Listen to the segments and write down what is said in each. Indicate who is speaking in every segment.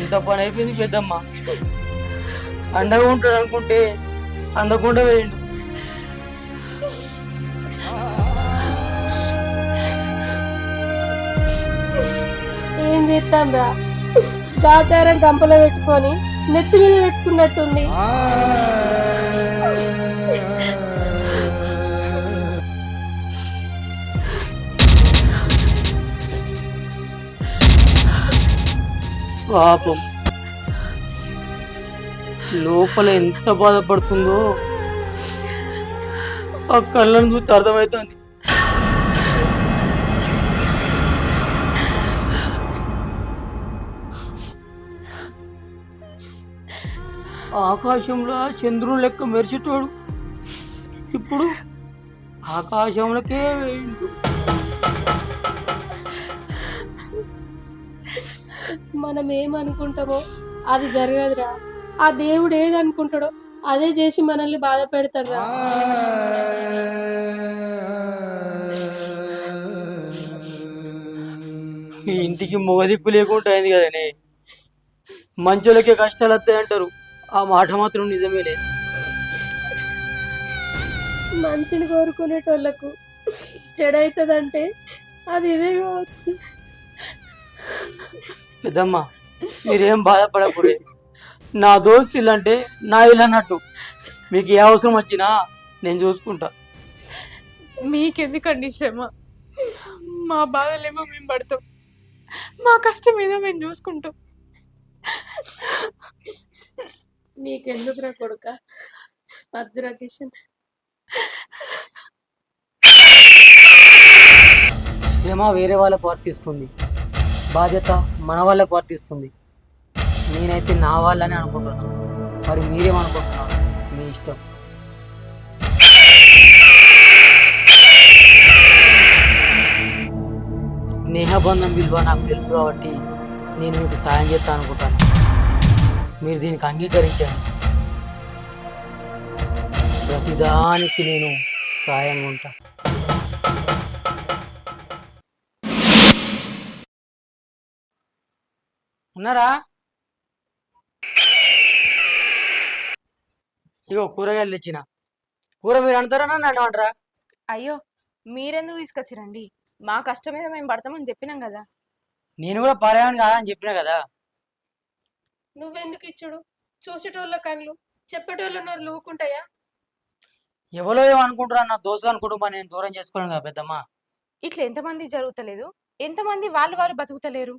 Speaker 1: ఇంత పని అయిపోయింది పెద్దమ్మ. అండగా ఉంటాడు అనుకుంటే అందకుండా వేయండు.
Speaker 2: ఏం చేస్తాం రా, గాచారం గంపలో పెట్టుకొని నెత్తి మీద పెట్టుకున్నట్టుంది.
Speaker 1: పాపం లోపల ఎంత బాధపడుతుందో ఆ కళ్ళను చూస్తే అర్థమవుతుంది. ఆకాశంలో చంద్రుని లెక్క మెరిచేటోడు ఇప్పుడు ఆకాశంలోకే వేయండు.
Speaker 2: మనం ఏమనుకుంటామో అది జరగదురా. ఆ దేవుడు ఏదనుకుంటాడో అదే చేసి మనల్ని బాధ పెడతాడు రా.
Speaker 1: ఈ ఇంటికి మొగదిప్పు లేకుండా అయింది కదనే. మంచోళ్ళకే కష్టాలు వస్తాయి అంటారు, ఆ మాట మాత్రం నిజమే లేదు.
Speaker 2: మంచిని కోరుకునేటోళ్ళకు చెడైతుందంటే అది ఇదే కావచ్చు.
Speaker 1: పెద్దమ్మ మీరేం బాధపడకూడదు. నా దోస్తు ఇల్లు అంటే నా ఇల్లు అన్నట్టు. మీకు ఏ అవసరం వచ్చినా నేను చూసుకుంటా.
Speaker 3: మీకెందుకండి శ్రమ? మా బాధలేమో మేము పడతాం, మా కష్టం ఏదో మేము చూసుకుంటాం.
Speaker 2: నీకెందుకురా కొడుక అర్జున కిషన్.
Speaker 1: శ్రమ వేరే వాళ్ళకు వర్తిస్తుంది, బాధ్యత మన వాళ్ళకు వర్తిస్తుంది. నేనైతే నా వాళ్ళని అనుకుంటున్నాను, మరి మీరేమనుకుంటున్నారు మీ ఇష్టం. స్నేహబంధం విలువ నాకు తెలుసు కాబట్టి నేను మీకు సాయం చేస్తాను అనుకుంటాను. మీరు దీనికి అంగీకరించండి. ప్రతిదానికి నేను సాయంగా ఉంటా. ఉన్నారా? ఇగో కూరగాయలు తెచ్చిన. కూర మీరు అంటారా నన్ను అంటారా?
Speaker 3: అయ్యో, మీరెందుకు తీసుకొచ్చిరండి? మా కష్టం మీద మేము పడతామని చెప్పినాం కదా.
Speaker 1: నేను కూడా పారేవాని కాదా అని చెప్పినా కదా.
Speaker 2: నువ్వెందుకు ఇచ్చుడు? చూసేటోళ్ళ కళ్ళు చెప్పేటోళ్ళ నోరు ఊకుంటాయా?
Speaker 1: ఎవరో ఏమనుకుంటారా, నా దోస్తు కుటుంబాన్ని నేను దూరం చేసుకోను కదా పెద్దమ్మ.
Speaker 3: ఇట్లా ఎంతమంది జరుగుతలేదు, ఎంతమంది వాళ్ళు బతుకుతలేరు.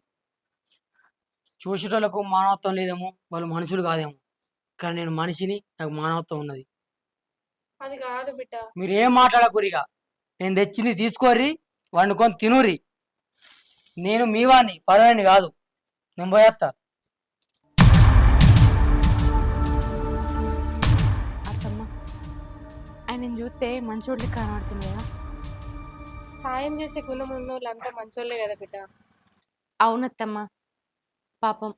Speaker 1: చూసేటోళ్ళకు మానవత్వం లేదేమో, వాళ్ళు మనుషులు కాదేమో, కానీ నేను మనిషిని, నాకు మానవత్వం ఉన్నది.
Speaker 2: అది కాదు బిడ్డ.
Speaker 1: మీరు ఏం మాట్లాడకూరిగా. నేను తెచ్చింది తీసుకోర్రి, వండుకొని తినుర్రి. నేను మీ వాడిని, పరవాడిని కాదు. నేను పోయేస్తా.
Speaker 3: అత్తమ్మ, ఆయన చూస్తే మంచోళ్ళకి కనబడుతుంది కదా.
Speaker 2: సాయం చేసే గుణం ఉన్న వాళ్ళంతా మంచోళ్ళే కదా బిడ్డ.
Speaker 3: అవునత్తమ్మ, పాపం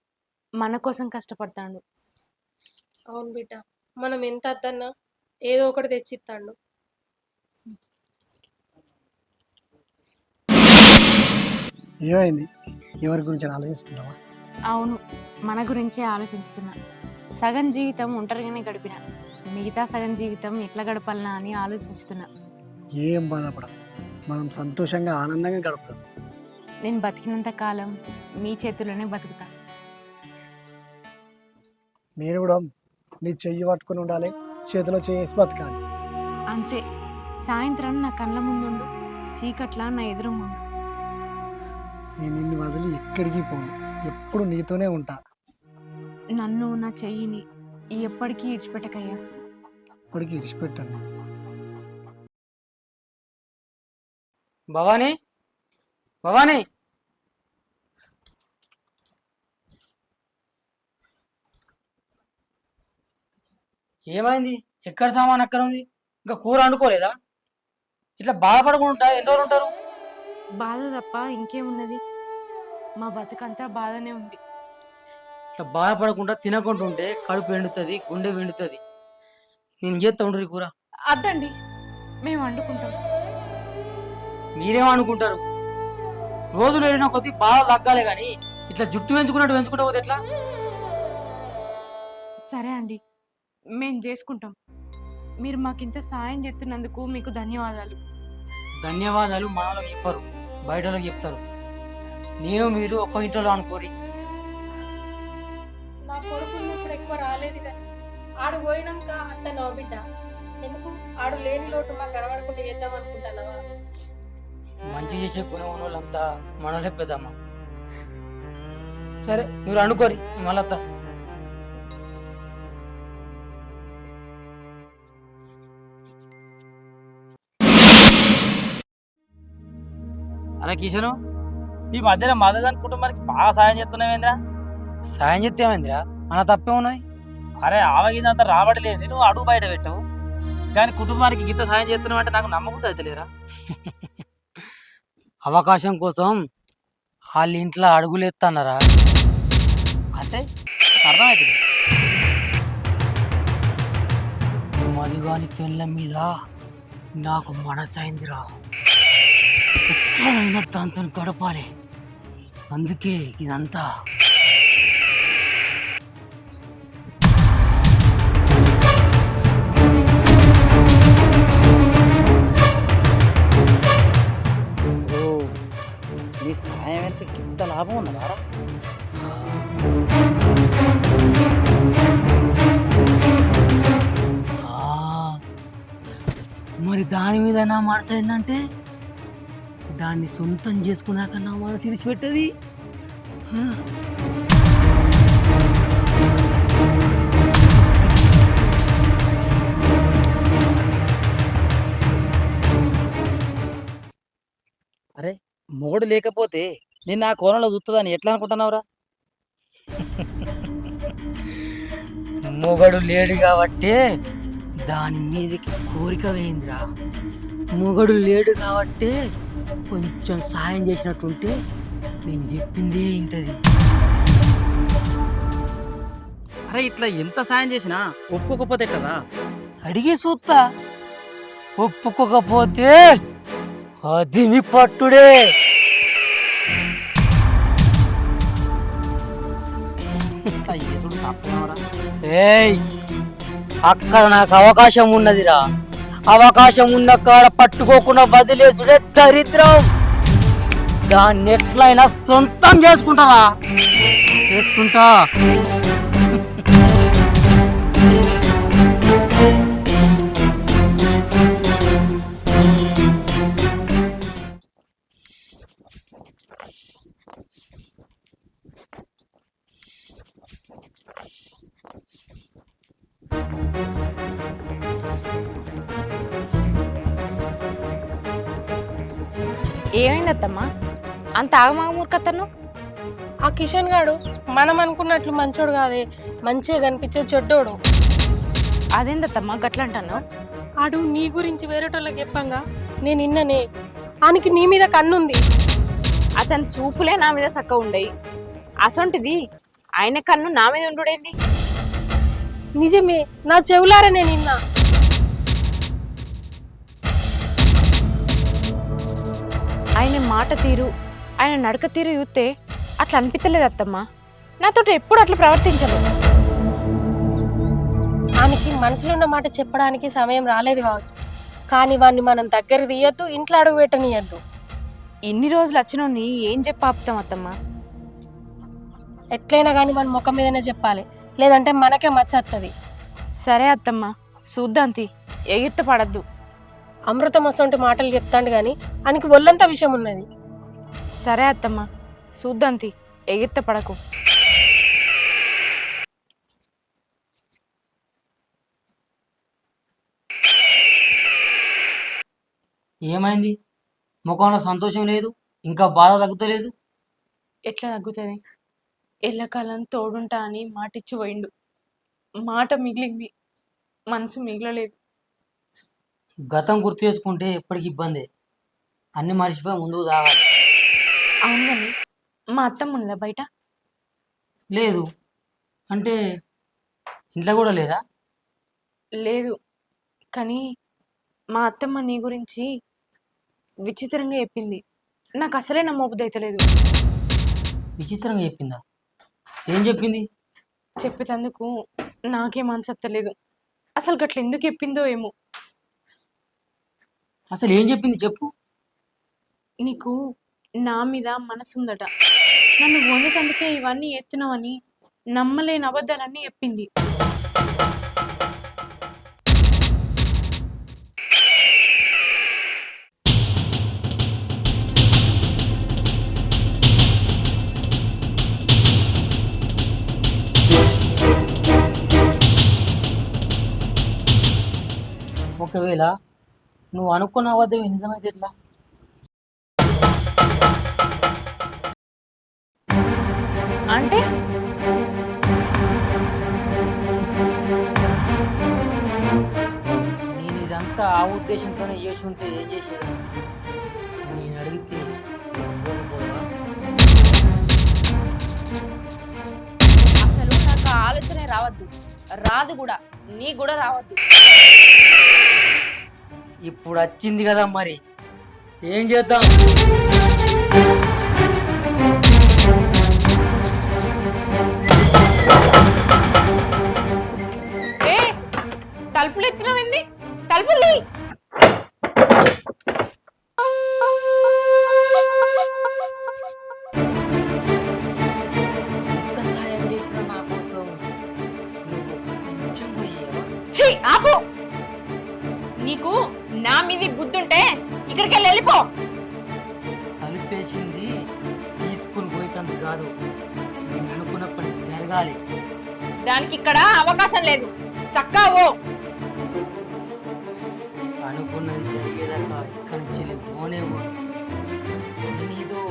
Speaker 3: మన కోసం కష్టపడతాడు.
Speaker 2: అవును బిడ్డ, మనం ఎంత అద్దన్నా ఏదో ఒకటి తెచ్చిస్తాడు.
Speaker 4: ఏమైంది? ఎవరి గురించి ఆలోచిస్తున్నావా?
Speaker 3: అవును, మన గురించే ఆలోచిస్తున్నా. సగం జీవితం ఒంటరిగానే గడిపిన, మిగతా సగం జీవితం ఎట్లా గడపాలనా అని ఆలోచిస్తున్నా.
Speaker 4: ఏం బాధపడ, మనం సంతోషంగా ఆనందంగా గడుపుతాం.
Speaker 3: నేను బతికినంత కాలం మీ చేతుల్లోనే బతుకుతా.
Speaker 4: నేను కూడా నీ చెయ్యి పట్టుకుని ఉండాలి, చేతిలో చేసి బతకాలి.
Speaker 3: అంతే. సాయంత్రం నా కళ్ళ ముందుండు, చీకట్లా నా ఎదురు ముందు.
Speaker 4: నేను నిన్ను వదిలి ఎక్కడికి పోను, ఎప్పుడు నీతోనే ఉంటా.
Speaker 3: నన్ను, నా చెయ్యిని ఎప్పటికీ ఇడిచిపెట్టకయ్యా.
Speaker 4: ఇప్పటికీ ఇడిచిపెట్టాను.
Speaker 1: భవానీ, భవానీ, ఏమైంది? ఎక్కడ సామాన్ అక్కడ ఉంది, ఇంకా కూర వండుకోలేదా? ఇట్లా బాధపడకుండా ఎన్ని రోజులు ఉంటారు?
Speaker 3: బాధ తప్ప ఇంకేమున్నది, మా బతుకంతా బాధనే ఉంది.
Speaker 1: ఇట్లా బాధపడకుండా తినకుండా ఉంటే కడుపు ఎండుతుంది, గుండె వెండుతుంది. నేను చేస్తా ఉండరు కూర.
Speaker 3: అద్దండి, మేము వండుకుంటాం.
Speaker 1: మీరేమనుకుంటారు? రోజులు వెళ్ళిన కొద్దీ బాధ తగ్గాలి కానీ ఇట్లా జుట్టు పెంచుకున్నట్టు పెంచుకుంటా పోతే ఎట్లా?
Speaker 3: సరే అండి, మేము చేసుకుంటాం. మీరు మాకింత సాయం చేస్తున్నందుకు మీకు ధన్యవాదాలు.
Speaker 1: ధన్యవాదాలు మనలో చెప్పరు, బయటలో చెప్తారు. నేను మీరు ఒక్క ఇంట్లో అనుకోరి.
Speaker 2: నా కొడుకులు ఇప్పుడు ఎక్కువ రాలేదు కానీ ఆడు పోయినాక అంత నవ్వు బిడ్డ. ఎందుకు ఆడు లేని లోటు మాకు కనబడకుండా చేద్దాం అనుకుంటున్నావా?
Speaker 1: మంచి చేసే గుణం ఉన్న వాళ్ళంతా మనలే పెద్దమ్మ. సరే మీరు అనుకోరి, మళ్ళా
Speaker 5: అరే కిషను, ఈ మధ్యన మధుగన్ కుటుంబానికి బాగా సాయం చేస్తున్నావేంద్రా?
Speaker 1: సాయం చెప్తే ఏమైందిరా, మన తప్పే ఉన్నది.
Speaker 5: అరే ఆవగిందంతా రాబడలేదు, నువ్వు అడుగు బయట పెట్టావు కానీ కుటుంబానికి గిత్త సాయం చేస్తున్నావు అంటే నాకు నమ్మకం అవుతలేరా?
Speaker 1: అవకాశం కోసం వాళ్ళ ఇంట్లో అడుగులు ఎత్తన్నారా?
Speaker 5: అంటే నాకు అర్థమవుతుంది.
Speaker 1: మధుగాని పెళ్ళ మీద నాకు మనసైందిరా. ఎట్లనైనా దాంతో గడపాలి, అందుకే ఇదంతా.
Speaker 5: ఓ, నీ సాయం వెనక గింత లాభం ఉన్నదారా?
Speaker 1: మరి దాని మీద నా మనసు ఏంటంటే దాన్ని సొంతం చేసుకున్నాక నా మనసు విడిచిపెట్టది.
Speaker 5: అరే మొగుడు లేకపోతే నేను ఆ కోణంలో చూస్తుందని ఎట్లా అనుకుంటున్నావురా?
Speaker 1: మొగడు లేడు కాబట్టే దాని మీదకి కోరిక వేయిందిరా. మొగడు లేడు కాబట్టే కొంచెం సాయం చేసినట్టుంటే నేను చెప్పిందే ఇంటది.
Speaker 5: అరే ఇట్లా ఎంత సాయం చేసినా ఒప్పుకోకపోతే ఎట్లరా?
Speaker 1: అడిగి చూస్తా, ఒప్పుకోకపోతే అది మీ పట్టుడే.
Speaker 5: ఇట్లా చేసుడు తప్పేమోరా?
Speaker 1: ఏయ్, అక్కడ నాకు అవకాశం ఉన్నదిరా. అవకాశం ఉన్న కాడ పట్టుకోకుండా వదిలేసుడే దరిద్రం. దాన్ని ఎట్లయినా సొంతం చేసుకుంటారా? చేసుకుంటా.
Speaker 3: ఏమైంది అత్తమ్మా, అంత ఆగమాగమూర్కతను?
Speaker 2: ఆ కిషన్ గాడు మనం అనుకున్నట్లు మంచోడు కాదే, మంచిగా కనిపించే చెడ్డోడు.
Speaker 3: అదేందత్తమ్మా గట్ల అంటాను?
Speaker 2: ఆడు నీ గురించి వేరేటోళ్ళకి చెప్పంగా నేను నిన్ననే ఆనికి నీ మీద కన్నుంది.
Speaker 3: అతని చూపులే నా మీద చక్క ఉండయి, అసొంటిది ఆయన కన్ను నా మీద ఉండుడేంది?
Speaker 2: నిజమే, నా చెవులారా నేను నిన్న.
Speaker 3: ఆయన మాట తీరు, ఆయన నడక తీరు చూస్తే అట్లా అనిపించలేదు అత్తమ్మా. నాతో ఎప్పుడు అట్లా ప్రవర్తించరు.
Speaker 2: ఆమెకి మనసులో ఉన్న మాట చెప్పడానికి సమయం రాలేదు కావచ్చు, కానీ వాడిని మనం దగ్గర తీయద్దు, ఇంట్లో అడుగు పెట్టనియద్దు.
Speaker 3: ఇన్ని రోజులు వచ్చినోని ఏం చెప్పి ఆపుతాం అత్తమ్మా?
Speaker 2: ఎట్లయినా కానీ మన ముఖం మీదనే చెప్పాలి, లేదంటే మనకే మచ్చత్తది.
Speaker 3: సరే అత్తమ్మా, చూద్దాంతి, ఎగిర్త పడద్దు.
Speaker 2: అమృతం అసంటి మాటలు చెప్తాడు కానీ ఆయనకి ఒళ్ళంతా విషయం ఉన్నది.
Speaker 3: సరే అత్తమ్మా, చూద్దాంతి, ఎగిర్త పడకు.
Speaker 1: ఏమైంది? ముఖంలో సంతోషం లేదు, ఇంకా బాధ తగ్గుతలేదు.
Speaker 3: ఎట్లా తగ్గుతుంది? ఎల్లకాలం తోడుంటా అని మాటిచ్చి పోయిండు. మాట మిగిలింది, మనసు మిగలలేదు.
Speaker 1: గతం గుర్తు చేసుకుంటే ఎప్పటికి ఇబ్బంది. అన్ని మర్చిపోయి ముందుకు సాగాలి.
Speaker 3: అవును కానీ మా అత్తమ్మ ఉన్నదా బయట?
Speaker 1: లేదు అంటే ఇంట్లో కూడా లేదా?
Speaker 3: లేదు, కానీ మా అత్తమ్మ నీ గురించి విచిత్రంగా చెప్పింది. నాకు అసలే నమ్మబుద్ధి అవుతలేదు.
Speaker 1: విచిత్రంగా చెప్పిందా? ఏం చెప్పింది?
Speaker 3: చెప్పేటందుకు నాకేం అనిసత్తలేదు. అసలు గట్ల ఎందుకు చెప్పిందో ఏమో.
Speaker 1: అసలు ఏం చెప్పింది చెప్పు.
Speaker 3: నీకు నా మీద మనసుందట. నన్ను పొందుతందుకే ఇవన్నీ ఎత్తున్నావని నమ్మలేని అబద్ధాలన్నీ చెప్పింది.
Speaker 1: ఒకవేళ నువ్వు అనుకున్న అబద్ధమే నిజమైతే ఎట్లా?
Speaker 3: అంటే
Speaker 1: నేను ఇదంతా ఆ ఉద్దేశంతోనే చేసి ఉంటే ఏం చేసేది? నేను అడిగితే ఇవ్వకపోవా?
Speaker 3: అసలు నాకు ఆ ఆలోచనే రావద్దు, రాదు కూడా, నీకు కూడా రావద్దు.
Speaker 1: ఇప్పుడు వచ్చింది కదా, మరి ఏం చేద్దాం?
Speaker 3: ఏ తలుపులు ఎత్తున్నావింది? తలుపులు
Speaker 1: ఎంత సాయం చేసినా నా కోసం నువ్వు కొంచెం కూడా చేయవా?
Speaker 3: ఛీ, ఆపు. నీకు నా మీద బుద్ధుంటే ఇక్కడికి వెళ్ళిపో.
Speaker 1: తలుపేసింది తీసుకుని పోయేందుకు కాదు, నేను అనుకున్నప్పటి జరగాలి.
Speaker 3: దానికి ఇక్కడ అవకాశం లేదు. సక్కావో.
Speaker 1: అనుకున్నది జరిగేదాకా ఇక్కడి నుంచి పోనేమో. నేను ఏదో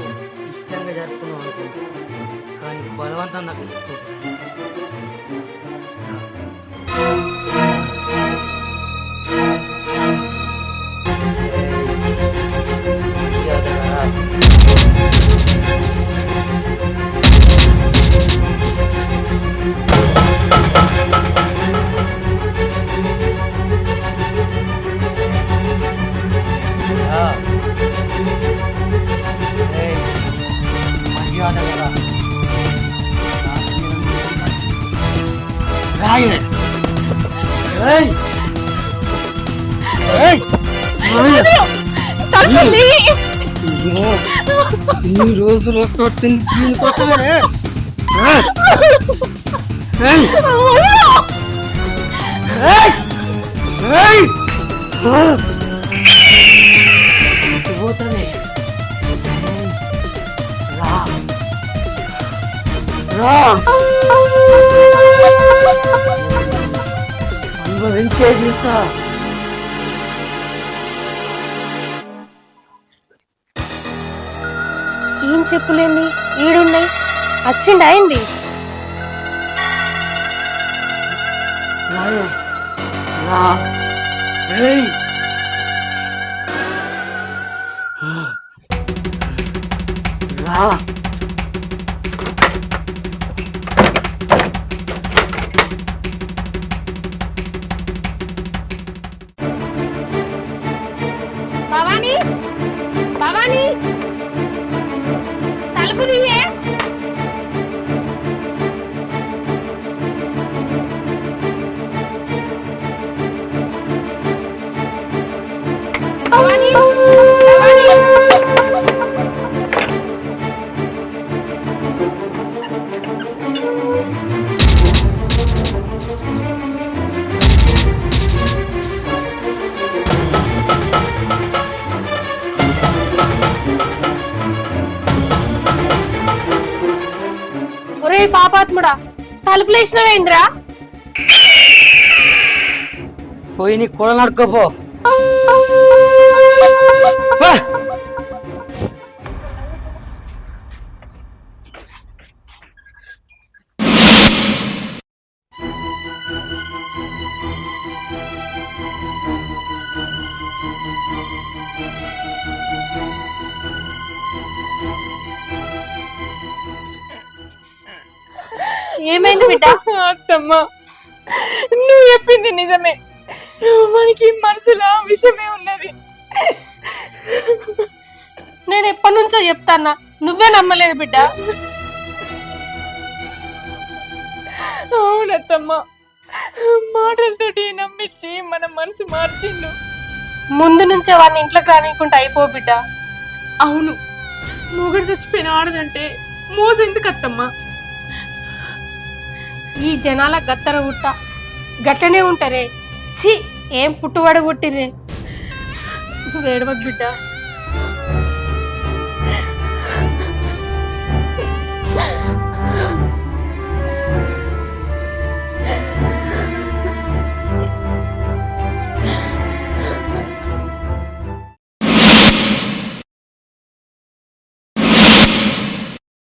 Speaker 1: ఇష్టంగా జరుపుకున్నావు అనుకుంటా, కానీ బలవంతం నాకు తీసుకుంటున్నాను. ఇన్ని రోజులు కొట్టింది దీనికోసమే. పోతానే రా రా అనుభవించేది ఇంకా.
Speaker 2: ఏం చెప్పులేండి ఈడున్నాయి, వచ్చిండి అయింది.
Speaker 1: రా ఏయ్ రా
Speaker 3: భవానీ, భవానీ, తలుపు తీయే. భవానీ, భవానీ.
Speaker 2: ఒరే పాపాత్ముడా, తలుపులేసినవేంద్రా?
Speaker 1: పోయి నీ కూడా నడుకోపో.
Speaker 2: ఏమైంది బిడ్డ?
Speaker 3: అత్తమ్మ, నువ్వు చెప్పింది నిజమే. మనకి మనసులో విషయమే ఉన్నది.
Speaker 2: నేను ఎప్పటి నుంచో చెప్తాన్నా, నువ్వే నమ్మలేదు బిడ్డ.
Speaker 3: అవునత్తమ్మ, మాటలతోటి నమ్మించి మన మనసు మార్చిండు.
Speaker 2: ముందు నుంచే వాడిని ఇంట్లోకి రానియకుండా అయిపో బిడ్డ.
Speaker 3: అవును, మొగుడు చచ్చిపోయిన ఆడదంటే మోసం ఎందుకు అత్తమ్మా?
Speaker 2: ఈ జనాల గత్తర గుట్ట గట్టనే ఉంటారే. ఛీ, ఏం పుట్టుబడి పుట్టిర్రే. వేడవద్దు బిడ్డ.